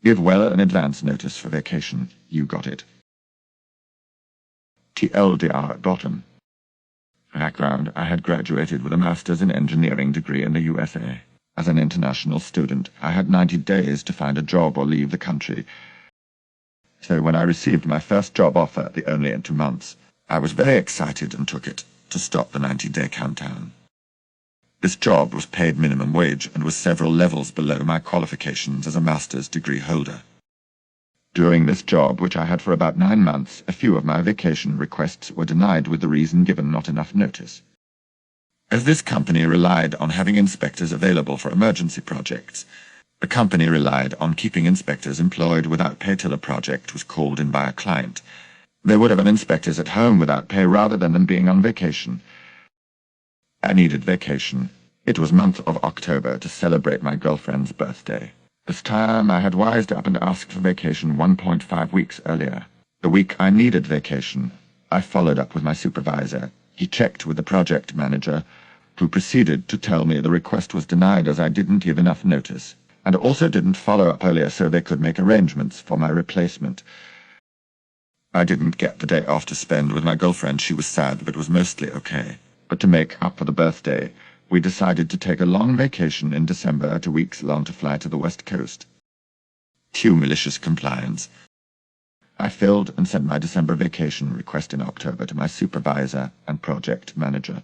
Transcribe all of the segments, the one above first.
Give well in advance notice for vacation. You got it. TLDR at bottom. Background: I had graduated with a master's in engineering degree in the USA. As an international student, I had 90 days to find a job or leave the country. So when I received my first job offer, the only in 2 months, I was very excited and took it, to stop the 90-day countdown. This job was paid minimum wage and was several levels below my qualifications as a master's degree holder. During this job, which I had for about 9 months, a few of my vacation requests were denied with the reason given not enough notice. As this company relied on having inspectors available for emergency projects, the company relied on keeping inspectors employed without pay till a project was called in by a client. They would have had inspectors at home without pay rather than them being on vacation. I needed vacation. It was month of October to celebrate my girlfriend's birthday. This time I had wised up and asked for vacation 1.5 weeks earlier. The week I needed vacation, I followed up with my supervisor. He checked with the project manager, who proceeded to tell me the request was denied as I didn't give enough notice, and also didn't follow up earlier so they could make arrangements for my replacement. I didn't get the day off to spend with my girlfriend. She was sad, but was mostly okay. But to make up for the birthday, we decided to take a long vacation in December, 2 weeks long, to fly to the West Coast. Cue malicious compliance. I filled and sent my December vacation request in October to my supervisor and project manager.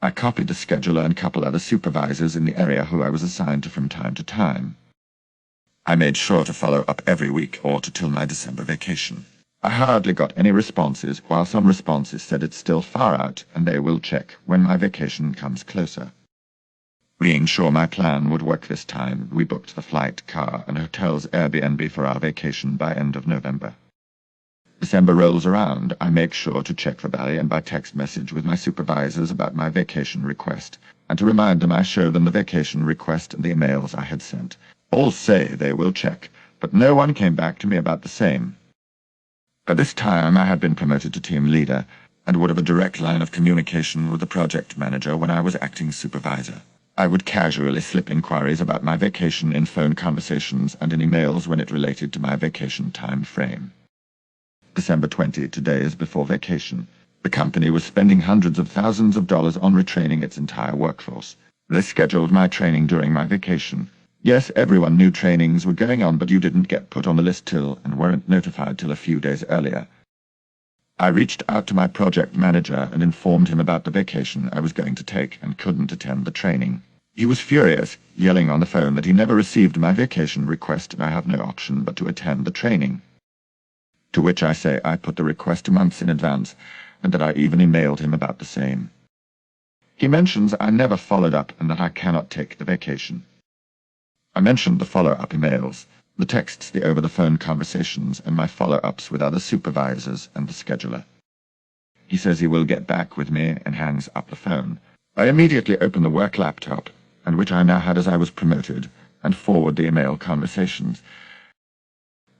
I copied the scheduler and a couple other supervisors in the area who I was assigned to from time to time. I made sure to follow up every week or till my December vacation. I hardly got any responses, while some responses said it's still far out and they will check when my vacation comes closer. Being sure my plan would work this time, we booked the flight, car, and hotel's Airbnb for our vacation by end of November. December rolls around. I make sure to check verbally and by text message with my supervisors about my vacation request, and to remind them I show them the vacation request and the emails I had sent. All say they will check, but no one came back to me about the same. By this time I had been promoted to team leader, and would have a direct line of communication with the project manager when I was acting supervisor. I would casually slip inquiries about my vacation in phone conversations and in emails when it related to my vacation time frame. December 20, 2 days before vacation. The company was spending hundreds of thousands of dollars on retraining its entire workforce. They scheduled my training during my vacation. Yes, everyone knew trainings were going on, but you didn't get put on the list till and weren't notified till a few days earlier. I reached out to my project manager and informed him about the vacation I was going to take and couldn't attend the training. He was furious, yelling on the phone that he never received my vacation request and I have no option but to attend the training. To which I say I put the request 2 months in advance, and that I even emailed him about the same. He mentions I never followed up and that I cannot take the vacation. I mentioned the follow-up emails, the texts, the over-the-phone conversations, and my follow-ups with other supervisors and the scheduler. He says he will get back with me and hangs up the phone. I immediately open the work laptop, and which I now had as I was promoted, and forward the email conversations.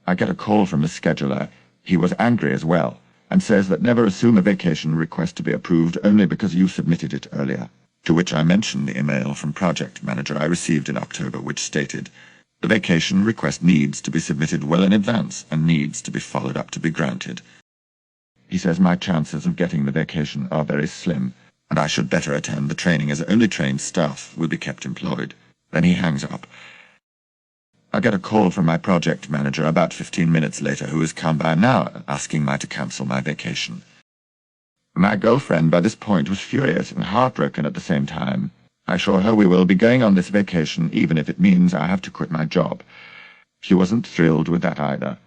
I get a call from the scheduler. He was angry as well, and says that never assume a vacation request to be approved only because you submitted it earlier. To which I mentioned the email from project manager I received in October, which stated, the vacation request needs to be submitted well in advance and needs to be followed up to be granted. He says my chances of getting the vacation are very slim, and I should better attend the training as only trained staff will be kept employed. Then he hangs up. I get a call from my project manager about 15 minutes later, who has come by now asking me to cancel my vacation. My girlfriend by this point was furious and heartbroken at the same time. I assure her we will be going on this vacation even if it means I have to quit my job. She wasn't thrilled with that either,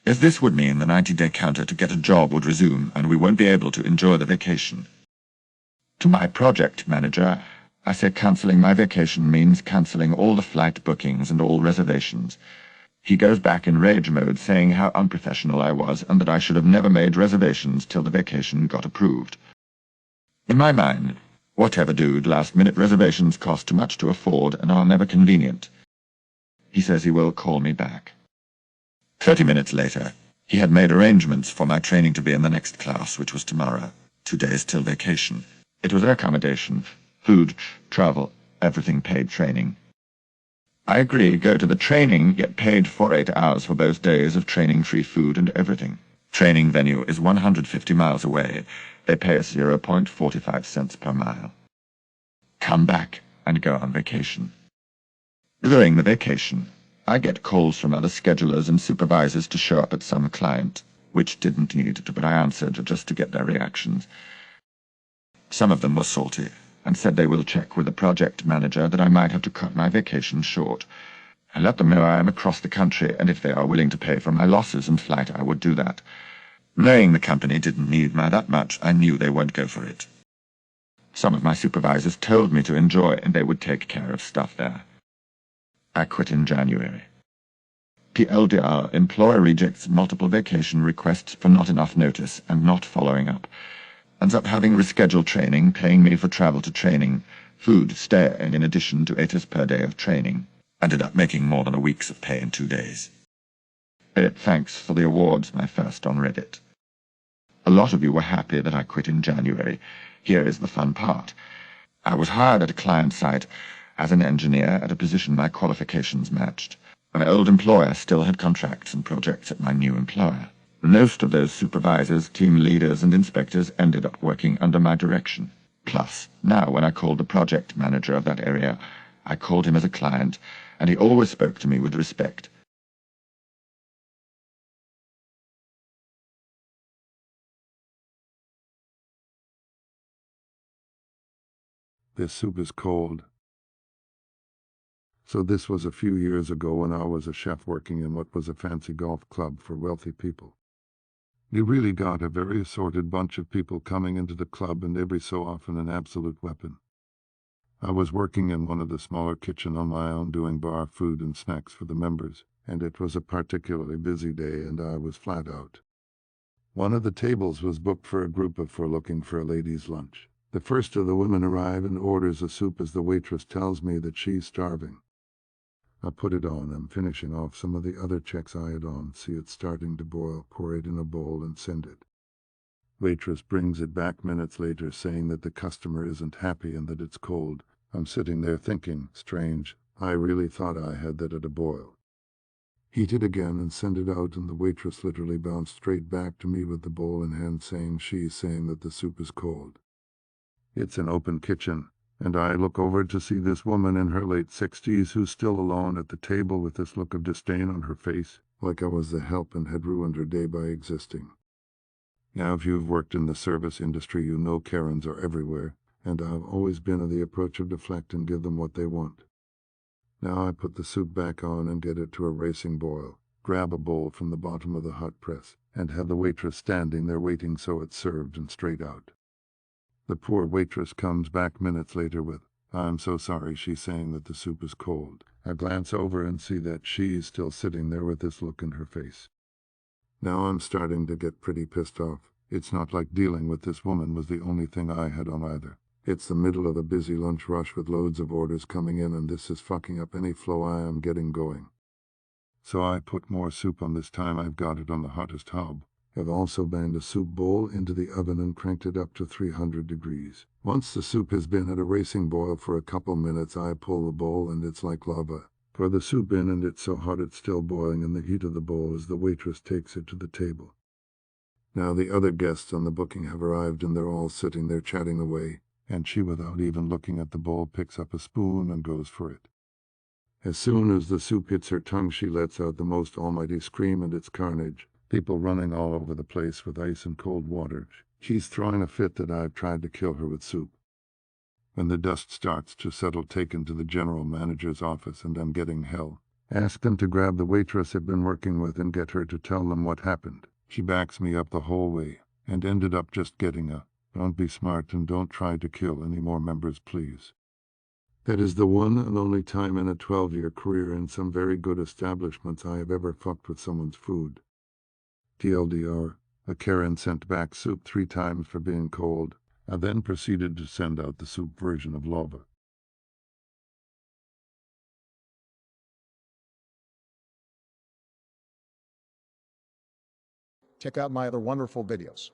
as this would mean the 90-day counter to get a job would resume and we won't be able to enjoy the vacation. To my project manager, I say cancelling my vacation means cancelling all the flight bookings and all reservations. He goes back in rage mode, saying how unprofessional I was and that I should have never made reservations till the vacation got approved. In my mind, whatever dude, last-minute reservations cost too much to afford and are never convenient. He says he will call me back. 30 minutes later, he had made arrangements for my training to be in the next class, which was tomorrow, 2 days till vacation. It was accommodation, food, travel, everything paid training. I agree, go to the training, get paid for 8 hours for those days of training, free food and everything. Training venue is 150 miles away. They pay us 0.45 cents per mile. Come back and go on vacation. During the vacation, I get calls from other schedulers and supervisors to show up at some client, which didn't need to, but I answered just to get their reactions. Some of them were salty, and said they will check with the project manager that I might have to cut my vacation short. I let them know I am across the country, and if they are willing to pay for my losses and flight, I would do that. Knowing the company didn't need me that much, I knew they won't go for it. Some of my supervisors told me to enjoy, and they would take care of stuff there. I quit in January. PLDR, employer rejects multiple vacation requests for not enough notice and not following up. Ends up having rescheduled training, paying me for travel to training, food, stay, and in addition to 8 hours per day of training. Ended up making more than a week's of pay in 2 days. Thanks for the awards, my first on Reddit. A lot of you were happy that I quit in January. Here is the fun part. I was hired at a client site as an engineer at a position my qualifications matched. My old employer still had contracts and projects at my new employer. Most of those supervisors, team leaders, and inspectors ended up working under my direction. Plus, now when I called the project manager of that area, I called him as a client, and he always spoke to me with respect. This soup is cold. So this was a few years ago when I was a chef working in what was a fancy golf club for wealthy people. You really got a very assorted bunch of people coming into the club, and every so often an absolute weapon. I was working in one of the smaller kitchen on my own doing bar food and snacks for the members, and it was a particularly busy day and I was flat out. One of the tables was booked for a group of 4 looking for a ladies' lunch. The first of the women arrive and orders a soup as the waitress tells me that she's starving. I put it on. I'm finishing off some of the other checks I had on, see it starting to boil, pour it in a bowl and send it. Waitress brings it back minutes later saying that the customer isn't happy and that it's cold. I'm sitting there thinking, strange, I really thought I had that at a boil. Heat it again and send it out, and the waitress literally bounced straight back to me with the bowl in hand saying she's saying that the soup is cold. It's an open kitchen, and I look over to see this woman in her late 60s who's still alone at the table with this look of disdain on her face, like I was the help and had ruined her day by existing. Now, if you've worked in the service industry, you know Karens are everywhere, and I've always been of the approach of deflect and give them what they want. Now I put the soup back on and get it to a racing boil, grab a bowl from the bottom of the hot press, and have the waitress standing there waiting so it's served and straight out. The poor waitress comes back minutes later with, "I'm so sorry," she's saying that the soup is cold. I glance over and see that she's still sitting there with this look in her face. Now I'm starting to get pretty pissed off. It's not like dealing with this woman was the only thing I had on either. It's the middle of a busy lunch rush with loads of orders coming in, and this is fucking up any flow I am getting going. So I put more soup on. This time I've got it on the hottest hob. I've also banged a soup bowl into the oven and cranked it up to 300 degrees. Once the soup has been at a racing boil for a couple minutes, I pull the bowl and it's like lava. Pour the soup in and it's so hot it's still boiling in the heat of the bowl as the waitress takes it to the table. Now the other guests on the booking have arrived and they're all sitting there chatting away, and she, without even looking at the bowl, picks up a spoon and goes for it. As soon as the soup hits her tongue, she lets out the most almighty scream, and it's carnage. People running all over the place with ice and cold water. She's throwing a fit that I've tried to kill her with soup. When the dust starts to settle, taken to the general manager's office, and I'm getting hell. Ask them to grab the waitress I've been working with and get her to tell them what happened. She backs me up the whole way, and ended up just getting a, "Don't be smart and don't try to kill any more members, please." That is the one and only time in a 12-year career in some very good establishments I have ever fucked with someone's food. TLDR, a Karen sent back soup 3 times for being cold. I then proceeded to send out the soup version of lava. Check out my other wonderful videos.